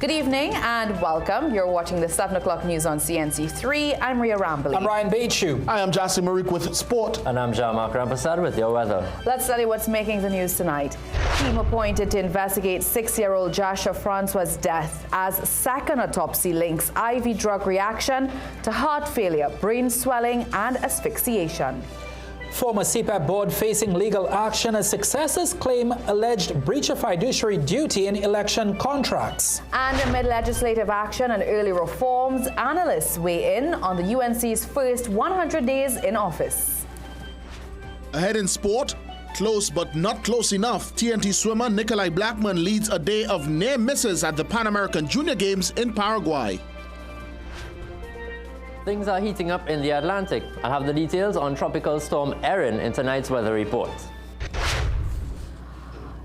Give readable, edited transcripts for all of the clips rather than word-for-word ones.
Good evening and welcome. You're watching the 7 o'clock news on CNC3. I'm Ria Rambley. I'm Ryan Beachu. Hi, I'm Jassi Marik with Sport. And I'm Jean-Marc Rampasad with your weather. Let's study what's making the news tonight. Team appointed to investigate 6-year-old Joshua Francois' death as second autopsy links IV drug reaction to heart failure, brain swelling and asphyxiation. Former CPAP board facing legal action as successors claim alleged breach of fiduciary duty in election contracts. And amid legislative action and early reforms, analysts weigh in on the UNC's first 100 days in office. Ahead in sport, close but not close enough. TNT swimmer Nikolai Blackman leads a day of near misses at the Pan American Junior Games in Paraguay. Things are heating up in the Atlantic. I'll have the details on Tropical Storm Erin in tonight's weather report.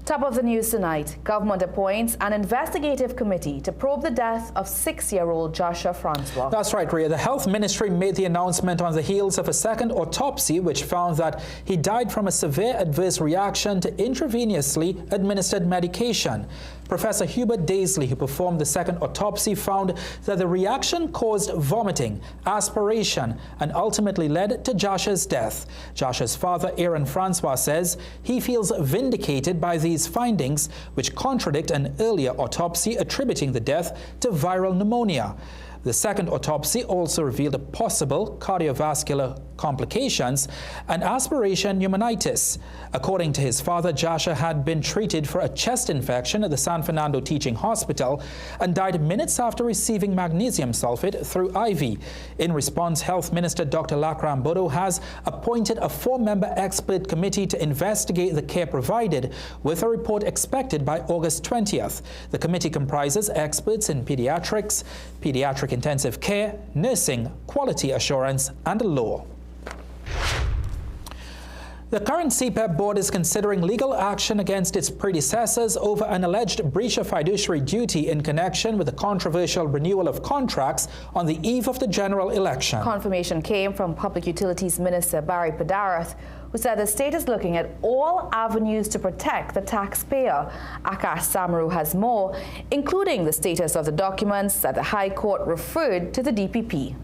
Top of the news tonight, government appoints an investigative committee to probe the death of 6-year-old Joshua Francois. That's right, Ria. The Health Ministry made the announcement on the heels of a second autopsy which found that he died from a severe adverse reaction to intravenously administered medication. Professor Hubert Daisley, who performed the second autopsy, found that the reaction caused vomiting, aspiration, and ultimately led to Joshua's death. Joshua's father, Aaron Francois, says he feels vindicated by these findings, which contradict an earlier autopsy attributing the death to viral pneumonia. The second autopsy also revealed a possible cardiovascular complications and aspiration pneumonitis. According to his father, Joshua had been treated for a chest infection at the San Fernando Teaching Hospital and died minutes after receiving magnesium sulfate through IV. In response, Health Minister Dr. Lakram Bodo has appointed a 4-member expert committee to investigate the care provided, with a report expected by August 20th. The committee comprises experts in pediatrics, pediatric intensive care, nursing, quality assurance, and law. The current CPAP board is considering legal action against its predecessors over an alleged breach of fiduciary duty in connection with the controversial renewal of contracts on the eve of the general election. Confirmation came from Public Utilities Minister Barry Padarath, who said the state is looking at all avenues to protect the taxpayer. Akash Samaru has more, including the status of the documents that the High Court referred to the DPP.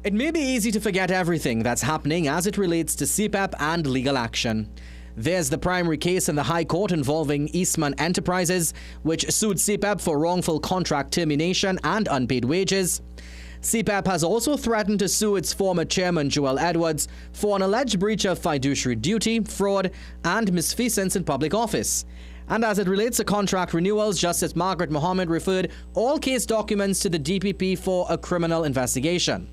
It may be easy to forget everything that's happening as it relates to CPAP and legal action. There's the primary case in the High Court involving Eastman Enterprises, which sued CPAP for wrongful contract termination and unpaid wages. CPAP has also threatened to sue its former chairman, Joel Edwards, for an alleged breach of fiduciary duty, fraud, and misfeasance in public office. And as it relates to contract renewals, Justice Margaret Mohammed referred all case documents to the DPP for a criminal investigation.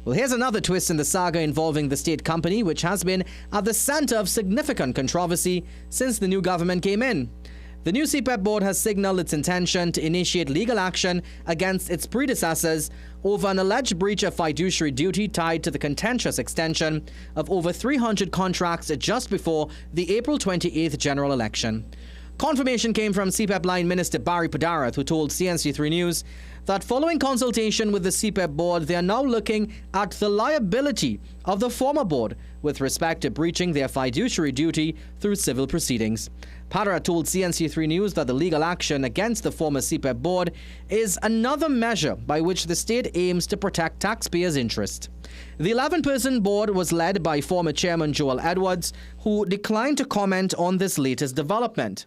Well, here's another twist in the saga involving the state company, which has been at the center of significant controversy since the new government came in. The new CPAP board has signaled its intention to initiate legal action against its predecessors over an alleged breach of fiduciary duty tied to the contentious extension of over 300 contracts just before the April 28th general election. Confirmation came from CPAP line Minister Barry Padarath, who told CNC3 News that following consultation with the CPAP board, they are now looking at the liability of the former board with respect to breaching their fiduciary duty through civil proceedings. Padarath told CNC3 News that the legal action against the former CPAP board is another measure by which the state aims to protect taxpayers' interest. The 11-person board was led by former chairman Joel Edwards, who declined to comment on this latest development.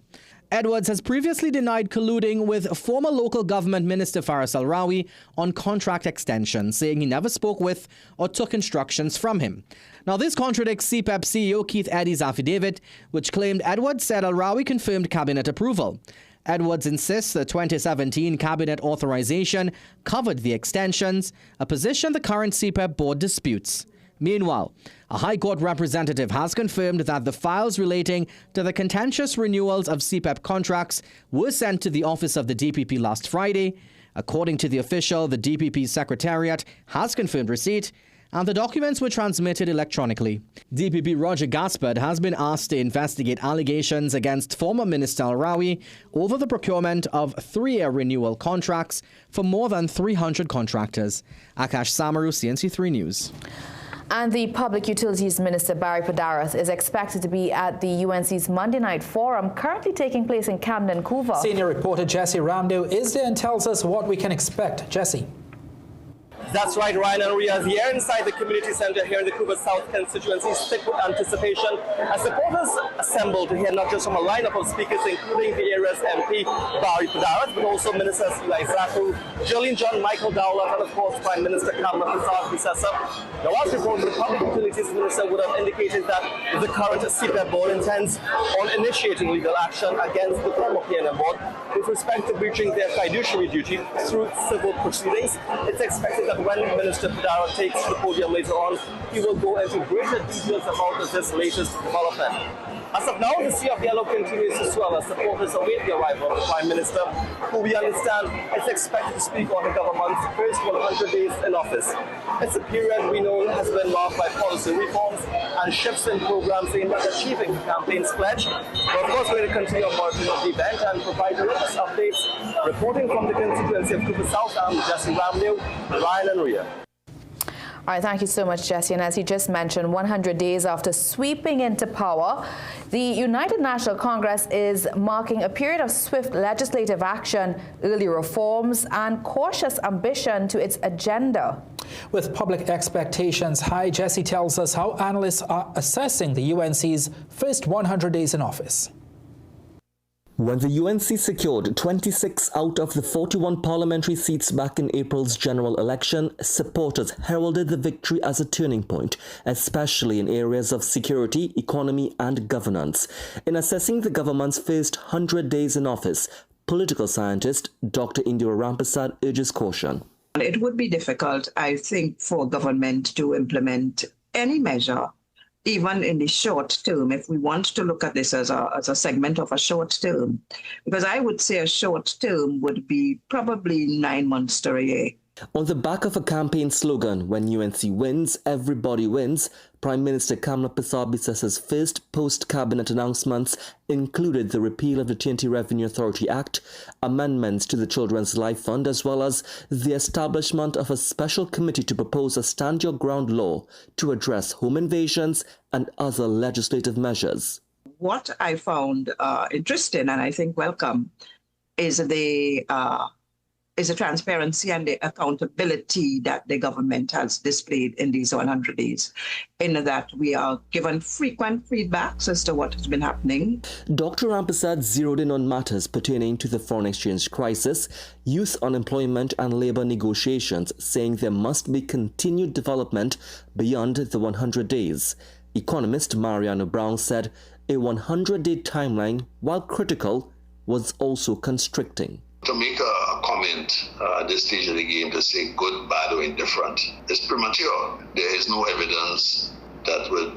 Edwards has previously denied colluding with former local government minister Faris Al-Rawi on contract extension, saying he never spoke with or took instructions from him. Now, this contradicts CPAP CEO Keith Eddy's affidavit, which claimed Edwards said Al-Rawi confirmed cabinet approval. Edwards insists the 2017 cabinet authorization covered the extensions, a position the current CPAP board disputes. Meanwhile, a High Court representative has confirmed that the files relating to the contentious renewals of CPAP contracts were sent to the office of the DPP last Friday. According to the official, the DPP Secretariat has confirmed receipt, and the documents were transmitted electronically. DPP Roger Gaspard has been asked to investigate allegations against former Minister Al-Rawi over the procurement of 3-year renewal contracts for more than 300 contractors. Akash Samaru, CNC3 News. And the Public Utilities Minister Barry Padaras is expected to be at the UNC's Monday night forum, currently taking place in Camden, Vancouver. Senior reporter Jesse Ramdo is there and tells us what we can expect. Jesse. That's right, Ryan and Ria. Here inside the community centre here in the Vancouver South constituency, thick with anticipation as supporters assemble to hear not just from a lineup of speakers, including the area's MP Barry Padaras, but also Ministers Eli Zaku, Jolene John, Michael Dowlett, and of course Prime Minister Kamala Prasad. Now, last report, the Public Utilities Minister would have indicated that the current CPEP board intends on initiating legal action against the former PNM board with respect to breaching their fiduciary duty through civil proceedings. It's expected that when Minister Padaras takes the podium later on, he will go into greater details about this latest development. As of now, the Sea of Yellow continues to swell as supporters await the arrival of the Prime Minister, who we understand is expected to speak on the government's first 100 days in office. It's a period we know has been marked by policy reforms and shifts in programs aimed at achieving the campaign's pledge. But of course, we're going to continue on monitoring of the event and provide the latest updates. Reporting from the constituency of Vancouver South, I'm Jesse Ramdo, Ryan and Ria. All right, thank you so much, Jesse. And as you just mentioned, 100 days after sweeping into power, the United National Congress is marking a period of swift legislative action, early reforms, and cautious ambition to its agenda. With public expectations high, Jesse tells us how analysts are assessing the UNC's first 100 days in office. When the UNC secured 26 out of the 41 parliamentary seats back in April's general election, supporters heralded the victory as a turning point, especially in areas of security, economy, and governance. In assessing the government's first 100 days in office, political scientist Dr. Indira Rampersad urges caution. It would be difficult, I think, for government to implement any measure, even in the short term, if we want to look at this as a segment of a short term, because I would say a short term would be probably 9 months to a year. On the back of a campaign slogan, "When UNC wins, everybody wins," Prime Minister Kamala Prasad-Bissessa's first post-cabinet announcements included the repeal of the TNT Revenue Authority Act, amendments to the Children's Life Fund, as well as the establishment of a special committee to propose a stand-your-ground law to address home invasions and other legislative measures. What I found interesting and I think welcome is the transparency and the accountability that the government has displayed in these 100 days, in that we are given frequent feedbacks as to what has been happening. Dr. Rampersad zeroed in on matters pertaining to the foreign exchange crisis, youth unemployment and labor negotiations, saying there must be continued development beyond the 100 days. Economist Mariano Brown said a 100-day timeline, while critical, was also constricting. To make a comment at this stage of the game to say good, bad, or indifferent is premature. There is no evidence that would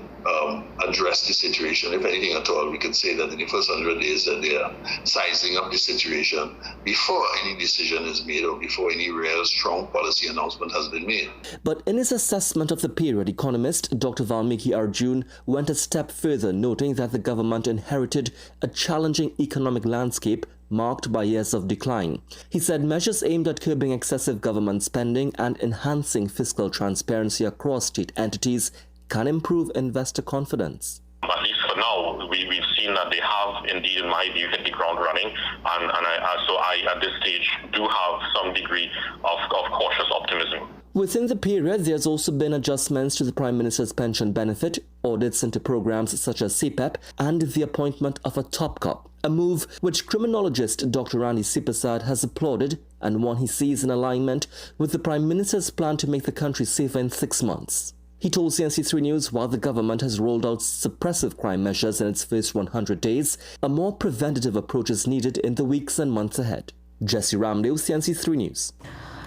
address the situation. If anything at all, we could say that in the first 100 days that they are sizing up the situation before any decision is made or before any real strong policy announcement has been made. But in his assessment of the period, economist Dr. Valmiki Arjun went a step further, noting that the government inherited a challenging economic landscape marked by years of decline. He said measures aimed at curbing excessive government spending and enhancing fiscal transparency across state entities can improve investor confidence. At least for now, we've seen that they have indeed, in my view, hit the ground running. And I, at this stage, do have some degree of cautious optimism. Within the period, there's also been adjustments to the Prime Minister's pension benefit, audits into programs such as CPEP, and the appointment of a top cop, a move which criminologist Dr. Randy Sipasad has applauded and one he sees in alignment with the Prime Minister's plan to make the country safer in 6 months. He told CNC3 News while the government has rolled out suppressive crime measures in its first 100 days, a more preventative approach is needed in the weeks and months ahead. Jesse Ramdo, CNC3 News.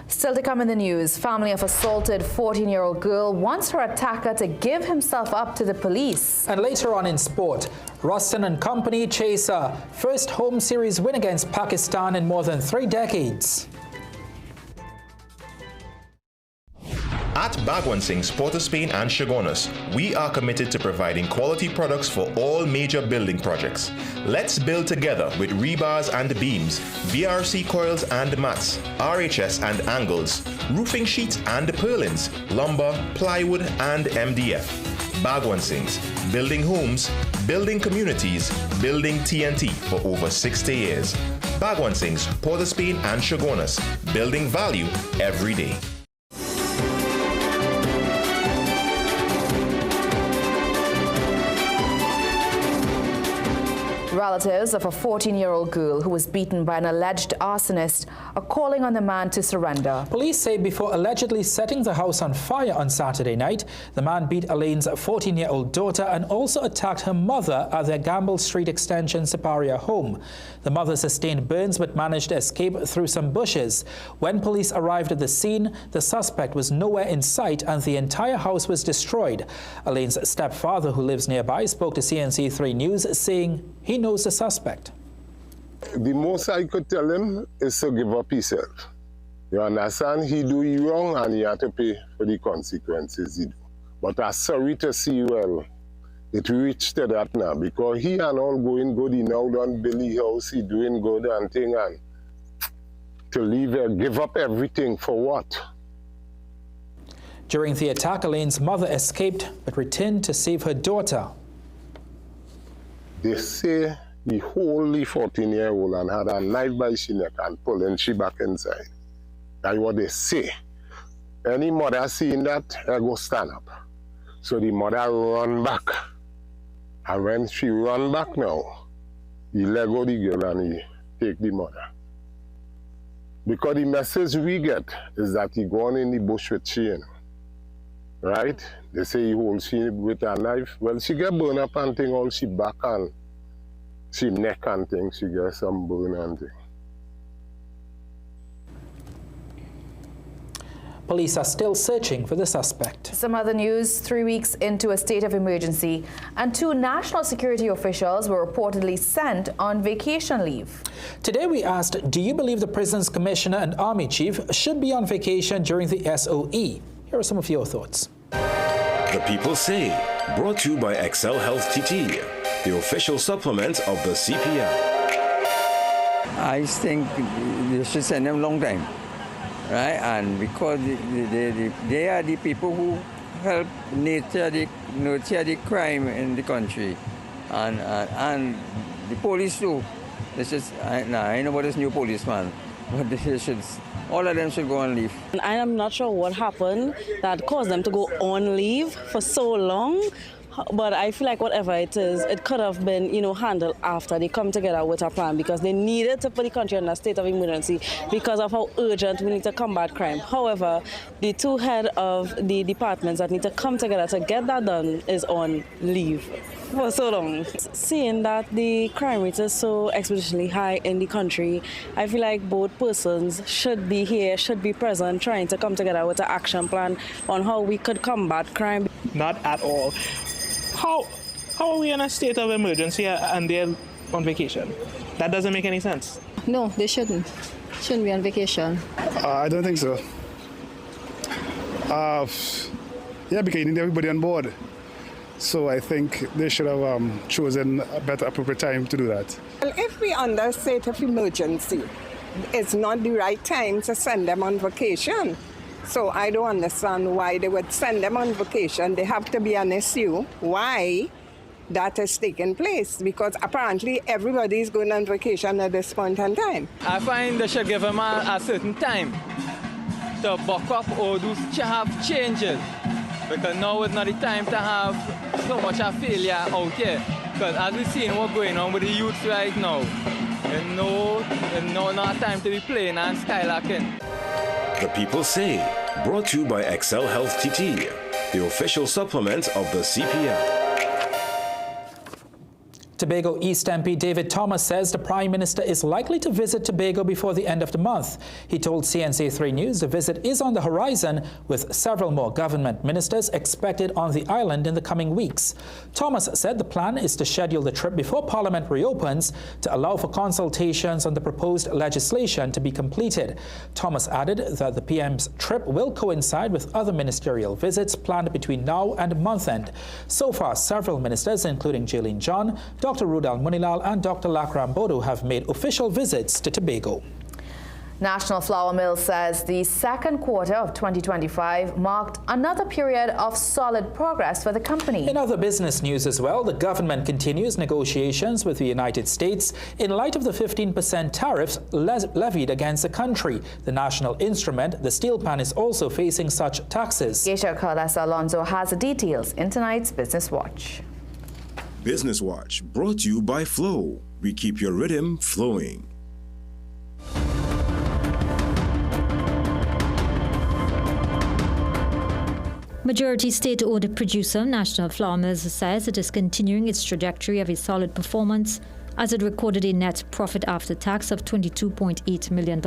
Still to come in the news, family of assaulted 14-year-old girl wants her attacker to give himself up to the police. And later on in sport, Ruston and company chase a first home series win against Pakistan in more than 3 decades. At Bagwansings, Port of Spain and Chaguanas, we are committed to providing quality products for all major building projects. Let's build together with rebars and beams, BRC coils and mats, RHS and angles, roofing sheets and purlins, lumber, plywood and MDF. Bagwansings, building homes, building communities, building TNT for over 60 years. Bagwansings, Port of Spain and Chaguanas, building value every day. Relatives of a 14-year-old girl who was beaten by an alleged arsonist are calling on the man to surrender. Police say before allegedly setting the house on fire on Saturday night, the man beat Elaine's 14-year-old daughter and also attacked her mother at their Gamble Street Extension Siparia home. The mother sustained burns but managed to escape through some bushes. When police arrived at the scene, the suspect was nowhere in sight and the entire house was destroyed. Elaine's stepfather, who lives nearby, spoke to CNC3 News, saying he knows the suspect. The most I could tell him is to give up himself. You understand? He do you wrong and he had to pay for the consequences he do. But I'm sorry to see, well, it reached to that now because he and all going good. He now done Billy house, he doing good and thing, and to leave give up everything for what? During the attack, Elaine's mother escaped but returned to save her daughter. They say the wholly 14-year-old and had a knife by she neck and pulling she back inside. That's what they say. Any mother seeing that, they go stand up. So the mother run back. And when she run back now, he let go the girl and he take the mother. Because the message we get is that he gone in the bush with she, you know. Right? They say he holds she with a knife. Well, she get burned up and thing, all she back and she neck and thing, she get some burn and thing. Police are still searching for the suspect. Some other news: 3 weeks into a state of emergency, and 2 national security officials were reportedly sent on vacation leave. Today we asked, do you believe the prison's commissioner and army chief should be on vacation during the SOE? Here are some of your thoughts. The People Say, brought to you by Excel Health TT, the official supplement of the CPR. I think they should send them long time, right? And because they are the people who help nurture the crime in the country, and the police too. This is I know about this new policeman, but they should. All of them should go on leave. I am not sure what happened that caused them to go on leave for so long, but I feel like whatever it is, it could have been, handled after they come together with a plan, because they needed to put the country in a state of emergency because of how urgent we need to combat crime. However, the 2 heads of the departments that need to come together to get that done is on leave for so long. Seeing that the crime rate is so exponentially high in the country, I feel like both persons should be here, should be present, trying to come together with an action plan on how we could combat crime. Not at all. How are we in a state of emergency and they're on vacation? That doesn't make any sense. No, they shouldn't. Shouldn't be on vacation. I don't think so. Yeah, because you need everybody on board. So I think they should have chosen a better appropriate time to do that. Well, if we under a state of emergency, it's not the right time to send them on vacation. So I don't understand why they would send them on vacation. They have to be an issue why that has taken place, because apparently everybody is going on vacation at this point in time. I find they should give them a certain time to buck up or have changes, because now is not the time to have so much of failure out here. Because as we've seen what's going on with the youth right now, there's no time to be playing and skylocking. The People Say, brought to you by Excel Health TT, the official supplement of the CPR. Tobago East MP David Thomas says the Prime Minister is likely to visit Tobago before the end of the month. He told CNC3 News the visit is on the horizon, with several more government ministers expected on the island in the coming weeks. Thomas said the plan is to schedule the trip before Parliament reopens to allow for consultations on the proposed legislation to be completed. Thomas added that the PM's trip will coincide with other ministerial visits planned between now and month end. So far, several ministers, including Jaylene John, Dr. Rudal Munilal and Dr. Lakram Bodo have made official visits to Tobago. National Flour Mill says the second quarter of 2025 marked another period of solid progress for the company. In other business news as well, the government continues negotiations with the United States in light of the 15% tariffs levied against the country. The national instrument, the steel pan, is also facing such taxes. Geisha Carlos Alonso has the details in tonight's Business Watch. Business Watch, brought to you by Flow. We keep your rhythm flowing. Majority state-owned producer National Flour Mills says it is continuing its trajectory of a solid performance as it recorded a net profit after tax of $22.8 million.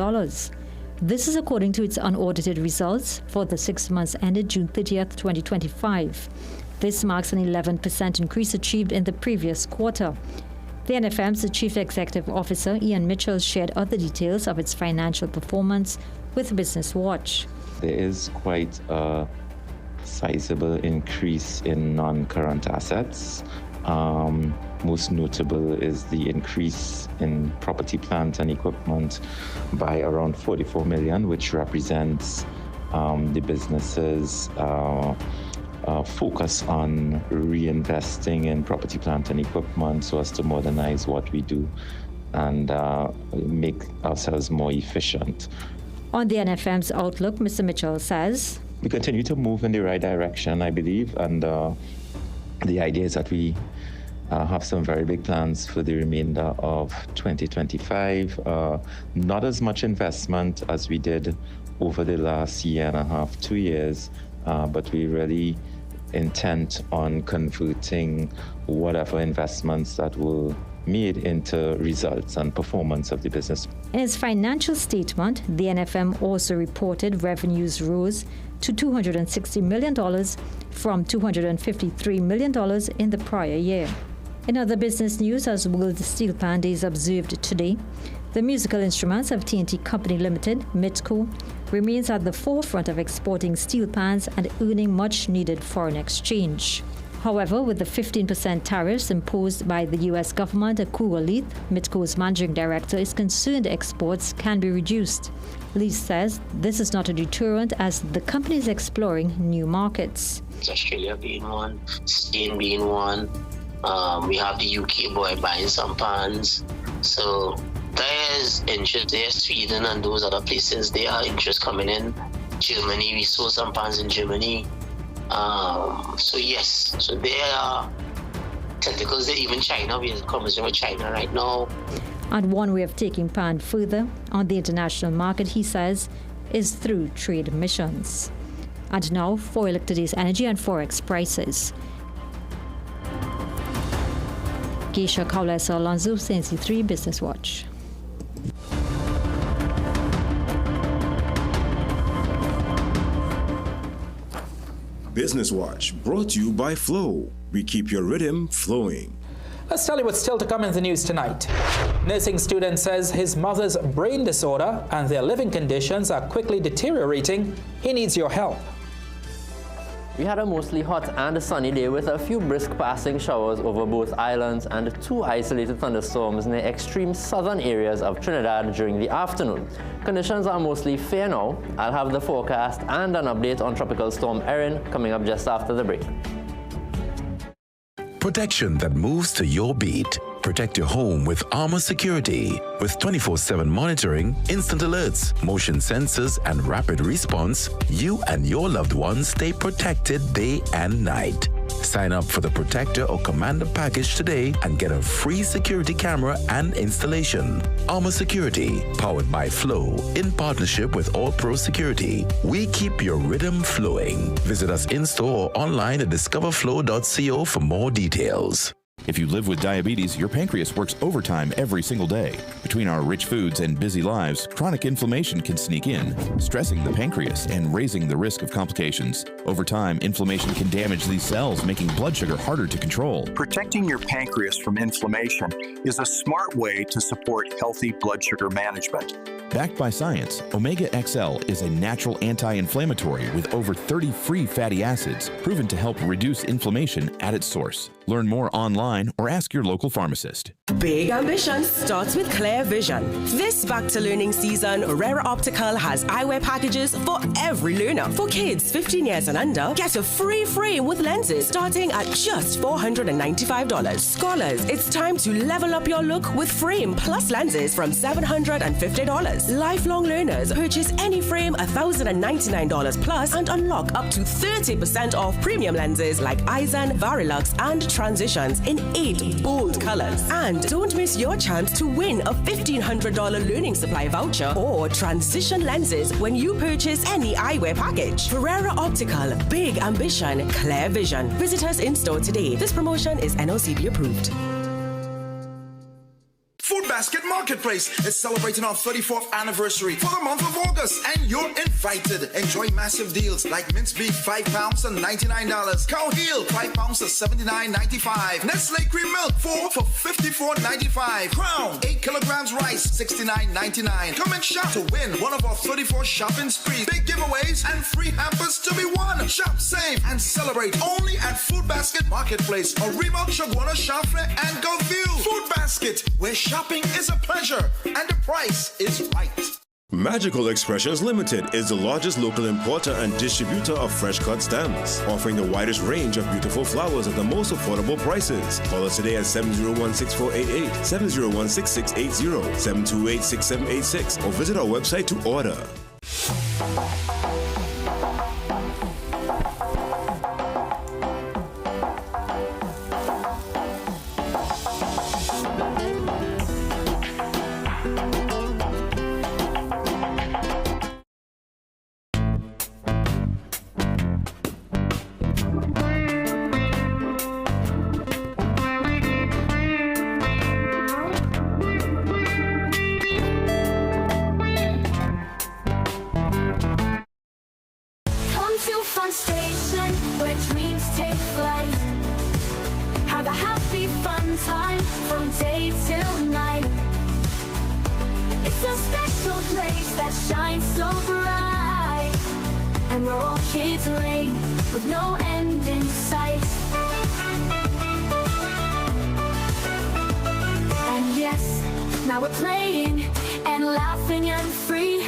This is according to its unaudited results for the 6 months ended June 30th, 2025. This marks an 11% increase achieved in the previous quarter. The NFM's Chief Executive Officer Ian Mitchell shared other details of its financial performance with Business Watch. There is quite a sizable increase in non-current assets. Most notable is the increase in property, plant and equipment by around $44 million, which represents the business's focus on reinvesting in property, plant and equipment so as to modernize what we do and make ourselves more efficient. On the NFM's outlook, Mr. Mitchell says, we continue to move in the right direction, I believe, and the idea is that we have some very big plans for the remainder of 2025. Not as much investment as we did over the last year and a half, 2 years, but we really intent on converting whatever investments that will made into results and performance of the business. In its financial statement, the NFM also reported revenues rose to $260 million from $253 million in the prior year. In other business news, as World Steel Pan Day is observed today, the musical instruments of TNT Company Limited, MITCO, remains at the forefront of exporting steel pans and earning much-needed foreign exchange. However, with the 15% tariffs imposed by the U.S. government, Akura Leith, MITCO's managing director, is concerned exports can be reduced. Leith says this is not a deterrent as the company is exploring new markets. Australia being one, Spain being one. We have the UK boy buying some pans. So there's interest there, Sweden and those other places, there are interest coming in. Germany, we saw some pans in Germany. So yes, so there are tentacles there, even China, we are conversing with China right now. And one way of taking pan further on the international market, he says, is through trade missions. And now for today's energy and forex prices. Geisha Carlos Alonso, CNC3 Business Watch. Business Watch, brought to you by Flow. We keep your rhythm flowing. Let's tell you what's still to come in the news tonight. Nursing student says his mother's brain disorder and their living conditions are quickly deteriorating. He needs your help. We had a mostly hot and sunny day with a few brisk passing showers over both islands and 2 isolated thunderstorms near extreme southern areas of Trinidad during the afternoon. Conditions are mostly fair now. I'll have the forecast and an update on Tropical Storm Erin coming up just after the break. Protection that moves to your beat. Protect your home with Armor Security. With 24/7 monitoring, instant alerts, motion sensors, and rapid response, you and your loved ones stay protected day and night. Sign up for the Protector or Commander package today and get a free security camera and installation. Armor Security, powered by Flow, in partnership with All Pro Security. We keep your rhythm flowing. Visit us in-store or online at discoverflow.co for more details. If you live with diabetes, your pancreas works overtime every single day. Between our rich foods and busy lives, chronic inflammation can sneak in, stressing the pancreas and raising the risk of complications. Over time, inflammation can damage these cells, making blood sugar harder to control. Protecting your pancreas from inflammation is a smart way to support healthy blood sugar management. Backed by science, Omega XL is a natural anti-inflammatory with over 30 free fatty acids, proven to help reduce inflammation at its source. Learn more online or ask your local pharmacist. Big ambition starts with clear vision. This back to learning season, Rera Optical has eyewear packages for every learner. For kids 15 years and under, get a free frame with lenses starting at just $495. Scholars, it's time to level up your look with frame plus lenses from $750. Lifelong learners, purchase any frame $1,099 plus and unlock up to 30% off premium lenses like Eisen, Varilux, and Transitions in 8 bold colors. And don't miss your chance to win a $1,500 learning supply voucher or transition lenses when you purchase any eyewear package. Ferrera Optical, big ambition, clear vision. Visit us in store today. This promotion is NOCB approved. Food Basket Marketplace is celebrating our 34th anniversary for the month of August, and you're invited. Enjoy massive deals like mince beef, £5 and $99. Cow heel, £5 for $79.95. Nestle cream milk, 4 for $54.95. Crown, 8 kilograms rice, $69.99. Come and shop to win one of our 34 shopping sprees. Big giveaways and free hampers to be won. Shop, save, and celebrate only at Food Basket Marketplace, Orima, Chaguana, Shafle, and Gulfview. Food Basket, where shopping is a pleasure and the price is right. Magical Expressions Limited is the largest local importer and distributor of fresh cut stems, offering the widest range of beautiful flowers at the most affordable prices. Call us today at 701-6488, 701-6680, 728-6786, or visit our website to order. Now we're playing and laughing and free,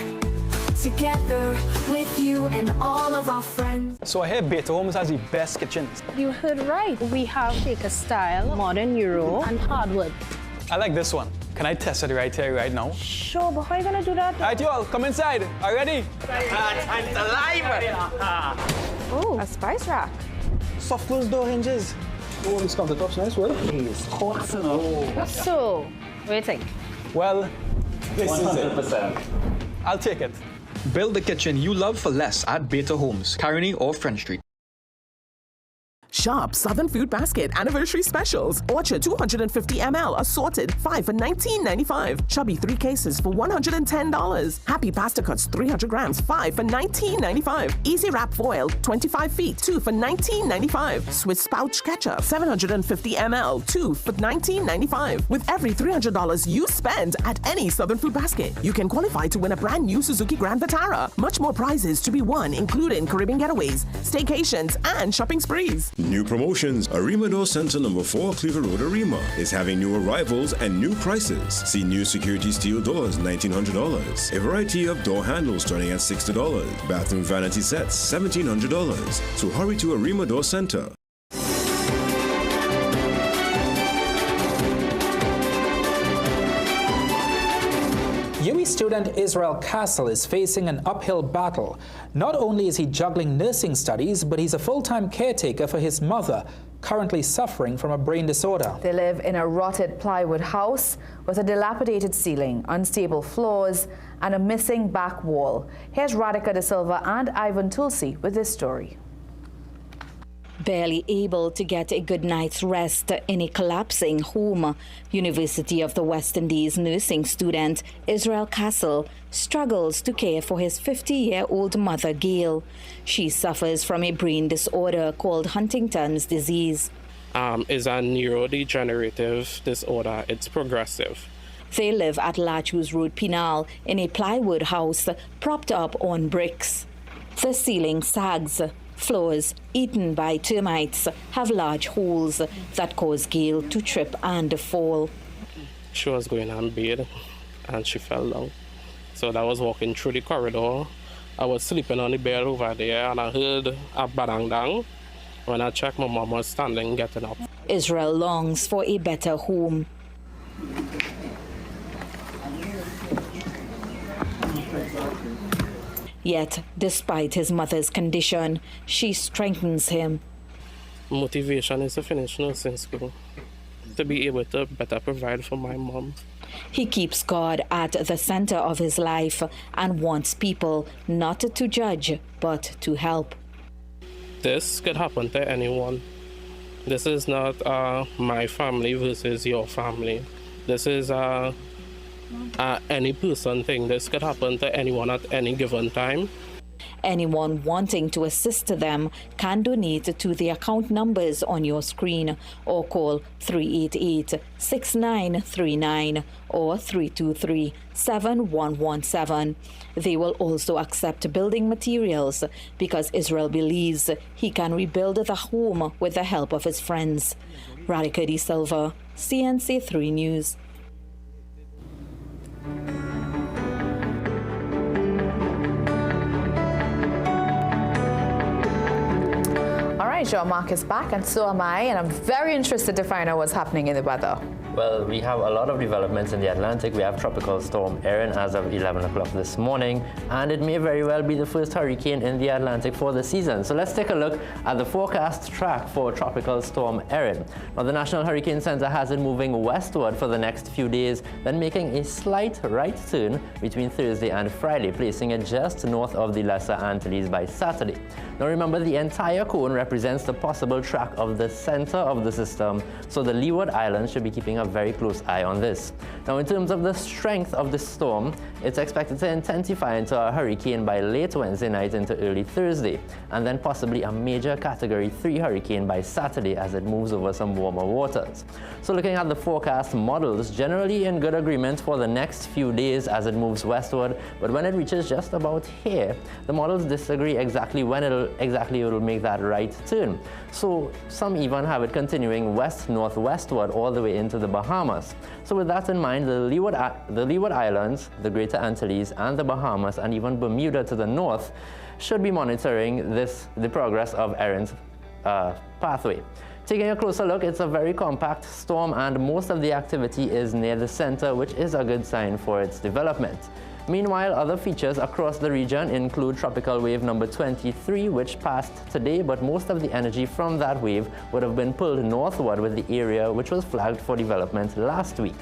together with you and all of our friends. So I hear Beta Homes has the best kitchens. You heard right. We have Shaker style, modern Euro, and hardwood. I like this one. Can I test it right here, right now? Sure, but how are you gonna do that? All right, you all, come inside. Are you ready? Time's alive! Oh, a spice rack. Soft closed door hinges. Oh, this countertop's nice, well. It's hot, So, what do you think? Well, this 100%. Is it. I'll take it. Build the kitchen you love for less at Beta Homes, Carney or French Street. Shop Southern Food Basket Anniversary Specials. Orchard 250 ml assorted, 5 for $19.95. Chubby 3 cases for $110. Happy Pasta Cuts 300 grams, 5 for $19.95. Easy Wrap Foil 25 feet, 2 for $19.95. Swiss Pouch Ketchup 750 ml, 2 for $19.95. With every $300 you spend at any Southern Food Basket, you can qualify to win a brand new Suzuki Grand Vitara. Much more prizes to be won, including Caribbean getaways, staycations, and shopping sprees. New promotions. Arima Door Center number 4, Cleveland Road, Arima is having new arrivals and new prices. See new security steel doors, $1,900. A variety of door handles starting at $60. Bathroom vanity sets, $1,700. So hurry to Arima Door Center. UWI student Israel Castle is facing an uphill battle. Not only is he juggling nursing studies, but he's a full-time caretaker for his mother, currently suffering from a brain disorder. They live in a rotted plywood house with a dilapidated ceiling, unstable floors, and a missing back wall. Here's Radhika De Silva and Ivan Tulsi with this story. barely able to get a good night's rest in a collapsing home. University of the West Indies nursing student Israel Castle struggles to care for his 50-year-old mother, Gail. She suffers from a brain disorder called Huntington's disease. Is a neurodegenerative disorder. It's progressive. They live at Latchus Road, Pinal, in a plywood house propped up on bricks. The ceiling sags. Floors, eaten by termites, have large holes that cause Gail to trip and fall. She was going on bed and she fell down. So I was walking through the corridor. I was sleeping on the bed over there and I heard a bang down. When I checked, my mom was standing, getting up. Israel longs for a better home. Yet, despite his mother's condition, she strengthens him. Motivation is to finish nursing school, to be able to better provide for my mom. He keeps God at the center of his life and wants people not to judge, but to help. This could happen to anyone. This is not my family versus your family. This is any person thing. This could happen to anyone at any given time. Anyone wanting to assist them can donate to the account numbers on your screen or call 388-6939 or 323-7117. They will also accept building materials because Israel believes he can rebuild the home with the help of his friends. Radhika D. Silva, CNC3 News. All right, Jean-Marc is back, and so am I, and I'm very interested to find out what's happening in the weather. Well, we have a lot of developments in the Atlantic. We have Tropical Storm Erin as of 11 o'clock this morning, and it may very well be the first hurricane in the Atlantic for the season. So let's take a look at the forecast track for Tropical Storm Erin. Now, the National Hurricane Center has it moving westward for the next few days, then making a slight right turn between Thursday and Friday, placing it just north of the Lesser Antilles by Saturday. Now, remember, the entire cone represents the possible track of the center of the system, so the Leeward Islands should be keeping a very close eye on this. Now, in terms of the strength of the storm, it's expected to intensify into a hurricane by late Wednesday night into early Thursday, and then possibly a major Category 3 hurricane by Saturday as it moves over some warmer waters. So looking at the forecast models, generally in good agreement for the next few days as it moves westward, but when it reaches just about here, the models disagree exactly when it'll make that right turn. So some even have it continuing west-northwestward all the way into the Bahamas. So with that in mind, the Leeward Islands, the Greater Antilles, and the Bahamas, and even Bermuda to the north, should be monitoring the progress of Erin's pathway. Taking a closer look, it's a very compact storm, and most of the activity is near the center, which is a good sign for its development. Meanwhile, other features across the region include tropical wave number 23, which passed today, but most of the energy from that wave would have been pulled northward with the area which was flagged for development last week.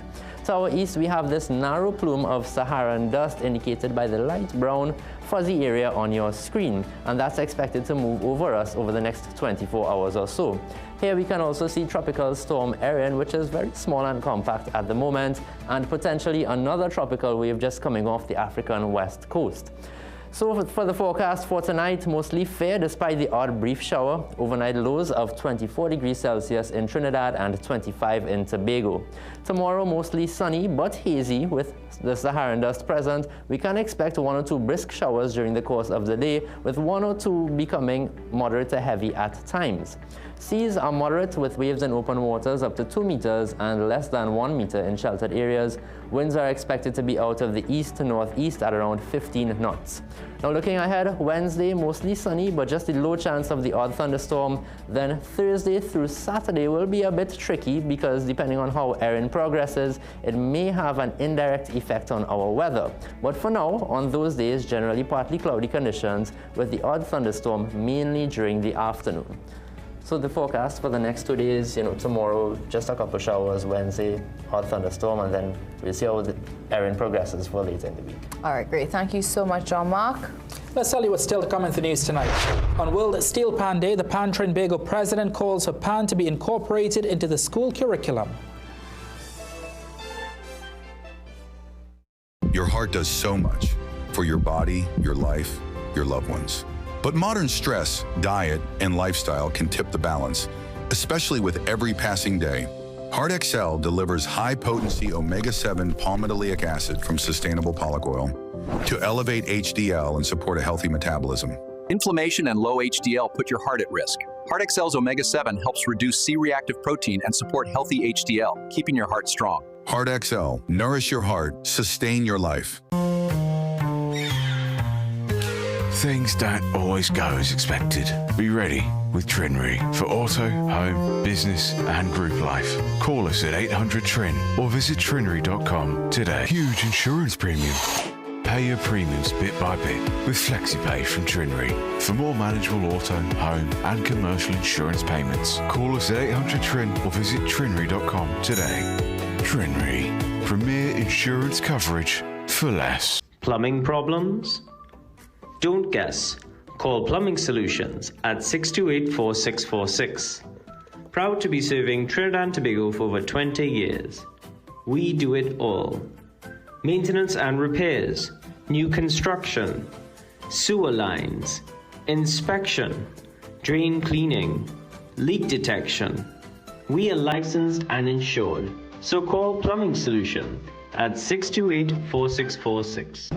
To our east, we have this narrow plume of Saharan dust indicated by the light brown fuzzy area on your screen, and that's expected to move over us over the next 24 hours or so. Here we can also see Tropical Storm Erin, which is very small and compact at the moment, and potentially another tropical wave just coming off the African west coast. So for the forecast for tonight, mostly fair despite the odd brief shower. Overnight lows of 24 degrees Celsius in Trinidad and 25 in Tobago. Tomorrow, mostly sunny but hazy with the Saharan dust present. We can expect 1 or 2 brisk showers during the course of the day, with 1 or 2 becoming moderate to heavy at times. Seas are moderate with waves in open waters up to 2 meters and less than 1 meter in sheltered areas. Winds are expected to be out of the east to northeast at around 15 knots. Now looking ahead, Wednesday mostly sunny but just a low chance of the odd thunderstorm. Then Thursday through Saturday will be a bit tricky because depending on how Erin progresses, it may have an indirect effect on our weather. But for now, on those days, generally partly cloudy conditions with the odd thunderstorm mainly during the afternoon. So the forecast for the next 2 days, tomorrow, just a couple showers, Wednesday, hot thunderstorm, and then we'll see how the Erin progresses for later in the week. All right, great. Thank you so much, Jean-Marc. Let's tell you what's still to come in the news tonight. On World Steel Pan Day, the Pan Trinbago president calls for pan to be incorporated into the school curriculum. Your heart does so much for your body, your life, your loved ones. But modern stress, diet, and lifestyle can tip the balance, especially with every passing day. Heart XL delivers high-potency omega-7 palmitoleic acid from sustainable pollock oil to elevate HDL and support a healthy metabolism. Inflammation and low HDL put your heart at risk. Heart XL's omega-7 helps reduce C-reactive protein and support healthy HDL, keeping your heart strong. Heart XL. Nourish your heart. Sustain your life. Things don't always go as expected. Be ready with Trinry for auto, home, business and group life. Call us at 800-TRIN or visit trinry.com today. Huge insurance premium. Pay your premiums bit by bit with FlexiPay from Trinry. For more manageable auto, home and commercial insurance payments, call us at 800-TRIN or visit trinry.com today. Trinry. Premier insurance coverage for less. Plumbing problems? Don't guess. Call Plumbing Solutions at 628-4646. Proud to be serving Trinidad and Tobago for over 20 years. We do it all. Maintenance and repairs, new construction, sewer lines, inspection, drain cleaning, leak detection. We are licensed and insured. So call Plumbing Solution at 628-4646.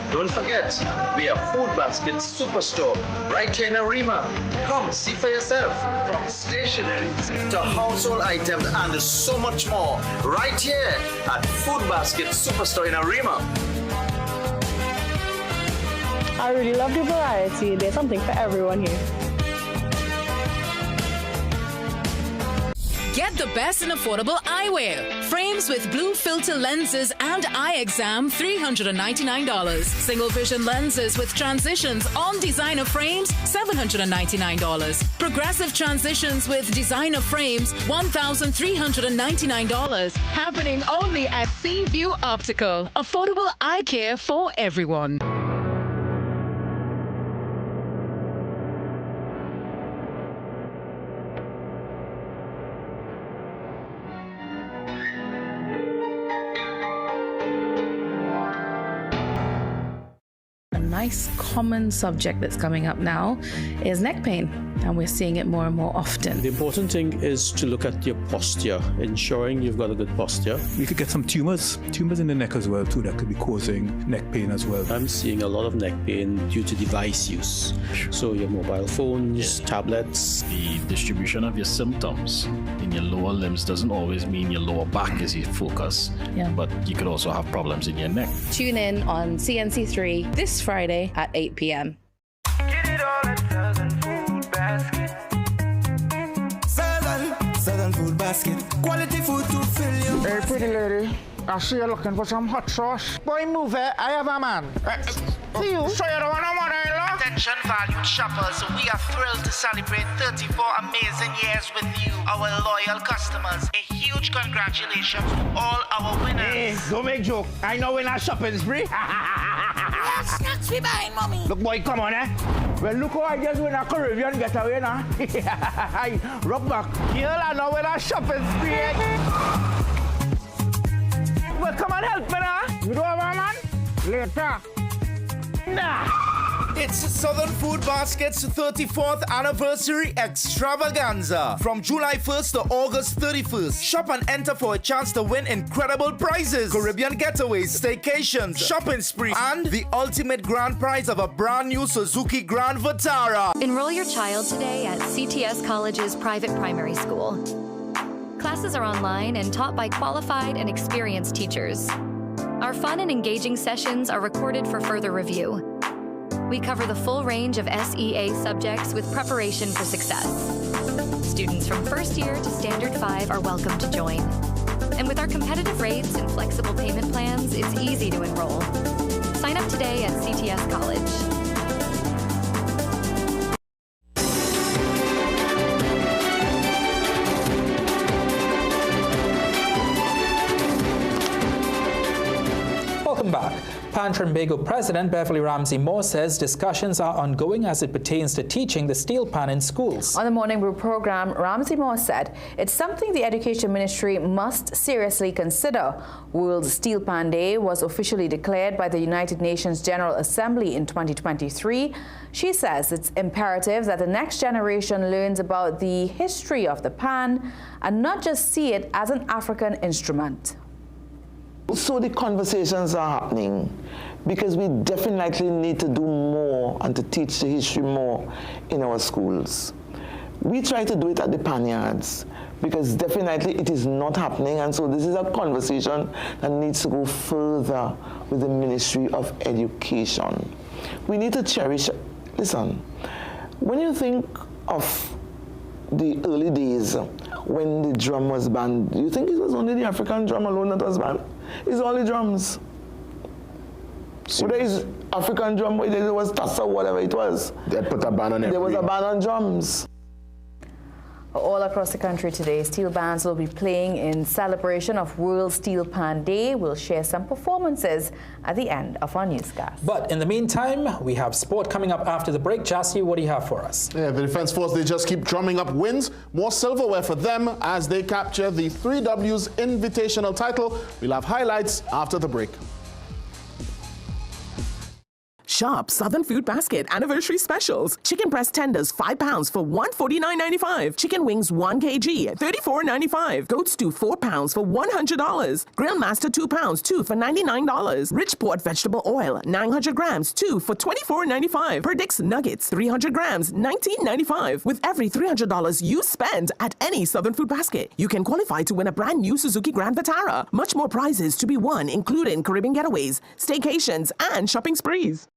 Don't forget, we are Food Basket Superstore right here in Arima. Come see for yourself. From stationery to household items and so much more right here at Food Basket Superstore in Arima. I really love the variety. There's something for everyone here. Get the best in affordable eyewear. Frames with blue filter lenses and eye exam, $399. Single vision lenses with transitions on designer frames, $799. Progressive transitions with designer frames, $1,399. Happening only at Seaview Optical. Affordable eye care for everyone. Nice common subject that's coming up now is neck pain, and we're seeing it more and more often. The important thing is to look at your posture, ensuring you've got a good posture. We could get some tumors in the neck as well too that could be causing neck pain as well. I'm seeing a lot of neck pain due to device use. So your mobile phones, tablets. The distribution of your symptoms in your lower limbs doesn't always mean your lower back is your focus, but you could also have problems in your neck. Tune in on CNC3 this Friday at 8 p.m. Get it all at Southern Food Basket. Southern Food Basket. Quality food to fill you. Hey, pretty lady. I see you're looking for some hot sauce. Boy, move it. I have a man. See you. So you don't want no mother-in-law? Attention, valued shoppers. We are thrilled to celebrate 34 amazing years with you, our loyal customers. A huge congratulations to all our winners. Hey, don't make joke. I know we're not shopping spree. Snacks we buying, mommy. Look, boy, come on, eh? Well, look how I just win a Caribbean getaway now. Rock back. Here I know we're not shopping spree. Well, come on, help me now. You don't have a man? Later. Nah. It's Southern Food Basket's 34th anniversary extravaganza from July 1st to August 31st. Shop and enter for a chance to win incredible prizes, Caribbean getaways, staycations, shopping spree, and the ultimate grand prize of a brand new Suzuki Grand Vitara. Enroll your child today at CTS College's private primary school. Classes are online and taught by qualified and experienced teachers. Our fun and engaging sessions are recorded for further review. We cover the full range of SEA subjects with preparation for success. Students from first year to Standard 5 are welcome to join. And with our competitive rates and flexible payment plans, it's easy to enroll. Sign up today at CTS College. Trinbago President Beverly Ramsey Moore says discussions are ongoing as it pertains to teaching the steel pan in schools. On the Morning Brew program, Ramsey Moore said it's something the Education Ministry must seriously consider. World Steel Pan Day was officially declared by the United Nations General Assembly in 2023. She says it's imperative that the next generation learns about the history of the pan and not just see it as an African instrument. So the conversations are happening because we definitely need to do more and to teach the history more in our schools. We try to do it at the panyards because definitely it is not happening, and so this is a conversation that needs to go further with the Ministry of Education. We need to cherish. Listen, when you think of the early days when the drum was banned, do you think it was only the African drum alone that was banned? It's all the drums. Whether it's African drum, whether it was Tassa, whatever it was. They put a ban on everything. There was a ban on drums. All across the country today, steel bands will be playing in celebration of World Steel Pan Day. We'll share some performances at the end of our newscast. But in the meantime, we have sport coming up after the break. Jassy, what do you have for us? Yeah, the Defence Force, they just keep drumming up wins. More silverware for them as they capture the 3Ws Invitational title. We'll have highlights after the break. Shop Southern Food Basket anniversary specials. Chicken breast tenders 5 pounds for $149.95. Chicken wings 1 kg $34.95. Goat stew 4 pounds for $100. Grill Master 2 pounds 2 for $99. Rich Port vegetable oil 900 grams 2 for $24.95. Perdix nuggets 300 grams $19.95. With every $300 you spend at any Southern Food Basket, you can qualify to win a brand new Suzuki Grand Vitara. Much more prizes to be won, including Caribbean getaways, staycations, and shopping sprees.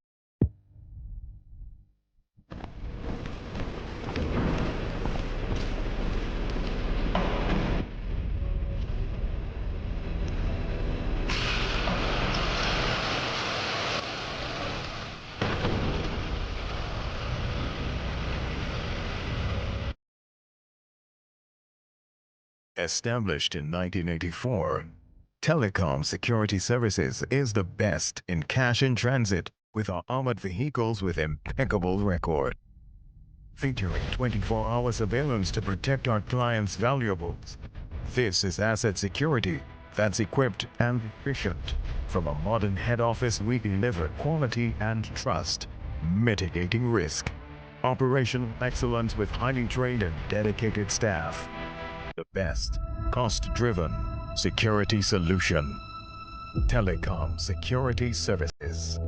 Established in 1984, Telecom Security Services is the best in cash in transit with our armored vehicles with impeccable record. Featuring 24-hour surveillance to protect our clients' valuables. This is asset security that's equipped and efficient. From a modern head office, we deliver quality and trust, mitigating risk. Operational excellence with highly trained and dedicated staff. The best cost-driven security solution. Telecom Security Services.